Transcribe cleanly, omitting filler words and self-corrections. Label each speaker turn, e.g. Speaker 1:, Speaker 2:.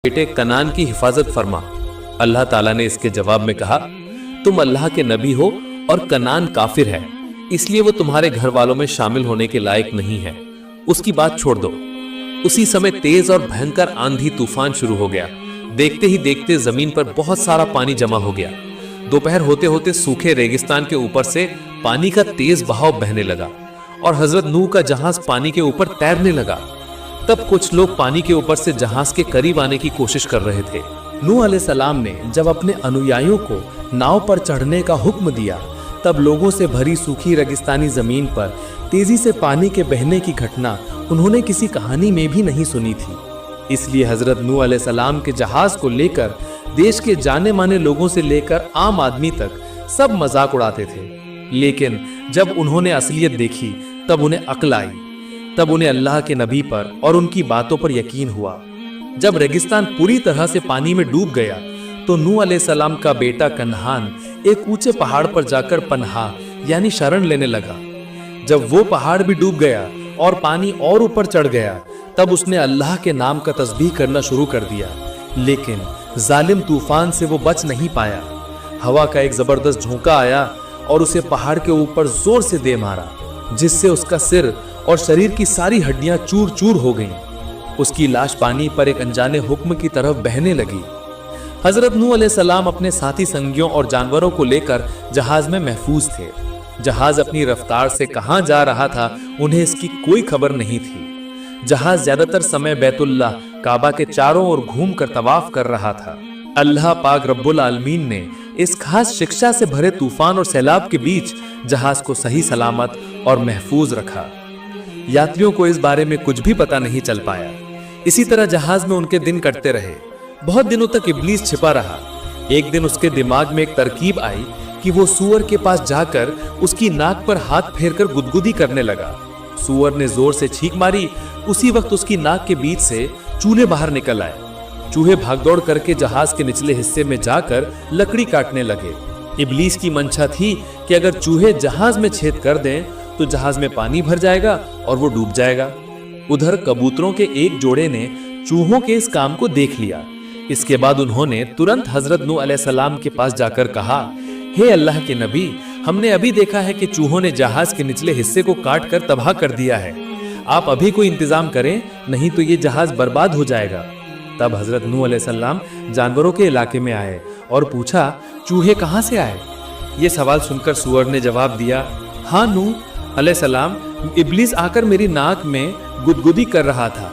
Speaker 1: बेटे कनान की हिफाजत फरमा। अल्लाह ताला ने इसके जवाब में कहा, तुम अल्लाह के नबी हो और कनान काफिर है, इसलिए वो तुम्हारे घर वालों में शामिल होने के लायक नहीं है। उसकी बात छोड़ दो। उसी समय तेज और भयंकर आंधी तूफान शुरू हो गया। देखते ही देखते जमीन पर बहुत सारा पानी जमा हो गया। दोपहर होते होते सूखे रेगिस्तान के ऊपर से पानी का तेज बहाव बहने लगा और हजरत नूह का जहाज पानी के ऊपर तैरने लगा। तब कुछ लोग पानी के ऊपर से जहाज के करीब आने की कोशिश कर रहे थे।
Speaker 2: नूह अलैहिस्सलाम ने जब अपने अनुयायियों को नाव पर चढ़ने का हुक्म दिया, तब लोगों से भरी सूखी रेगिस्तानी जमीन पर तेजी से पानी के बहने की घटना उन्होंने किसी कहानी में भी नहीं सुनी थी। इसलिए हजरत नूह अलैहिस्सलाम के जहाज को लेकर देश के जाने माने लोगों से लेकर आम आदमी तक सब मजाक उड़ाते थे। लेकिन जब उन्होंने असलियत देखी तब उन्हें अक्ल आई। तब उन्हें अल्लाह के नबी पर और उनकी बातों पर यकीन हुआ। जब रेगिस्तान पूरी तरह से पानी में डूब गया तो नूह अलैहिस्सलाम का बेटा कन्हान एक ऊंचे पहाड़ पर जाकर पनाह यानी शरण लेने लगा। जब वो पहाड़ भी डूब गया और पानी और ऊपर चढ़ गया, तब उसने अल्लाह के नाम का तस्बीह करना शुरू कर दिया। लेकिन जालिम तूफान से वो बच नहीं पाया। हवा का एक जबरदस्त झोंका आया और उसे पहाड़ के ऊपर जोर से दे मारा, जिससे उसका सिर और शरीर की सारी हड्डियां चूर चूर हो गईं। उसकी लाश पानी पर एक अनजाने हुक्म की तरफ बहने लगी। हजरत नूह अलैहिस्सलाम अपने साथी संगियों और जानवरों को लेकर जहाज में महफूज थे। जहाज अपनी रफ्तार से कहां जा रहा था उन्हें इसकी कोई खबर नहीं थी। जहाज ज्यादातर समय बैतुल्लाह काबा के चारों ओर घूम कर तवाफ कर रहा था। अल्लाह पाक रब्बुल आलमीन ने इस खास शिक्षा से भरे तूफान और सैलाब के बीच जहाज को सही सलामत और महफूज रखा। यात्रियों को इस बारे में कुछ भी पता नहीं चल पाया। इसी तरह जहाज में उनके दिन कटते रहे। बहुत दिनों तक इब्लीस छिपा रहा। एक दिन उसके दिमाग में एक तरकीब आई कि वो सूअर के पास जाकर उसकी नाक पर हाथ फेरकर गुदगुदी करने लगा। सूअर ने जोर से छींक मारी। उसी वक्त उसकी नाक के बीच से चूहे बाहर निकल आए। चूहे भागदौड़ करके जहाज के निचले हिस्से में जाकर लकड़ी काटने लगे। इब्लीस की मंशा थी कि अगर चूहे जहाज में छेद कर दें तो जहाज में पानी भर जाएगा और वो डूब जाएगा। उधर कबूतरों के एक जोड़े ने चूहों के इस काम को देख लिया। इसके बाद उन्होंने तुरंत हजरत नूह अलैहिस्सलाम के पास जाकर कहा, हे अल्लाह के नबी, हमने अभी देखा है कि चूहों ने जहाज के निचले हिस्से को काट कर तबाह कर दिया है। आप अभी कोई इंतजाम करें, नहीं तो ये जहाज बर्बाद हो जाएगा। तब हजरत नूह अलैहिस्सलाम जानवरों के इलाके में आए और पूछा, चूहे कहाँ से आए? ये सवाल सुनकर सूअर ने जवाब दिया, हाँ नूह अलैहिस्सलाम, इब्लीस आकर मेरी नाक में गुदगुदी कर रहा था।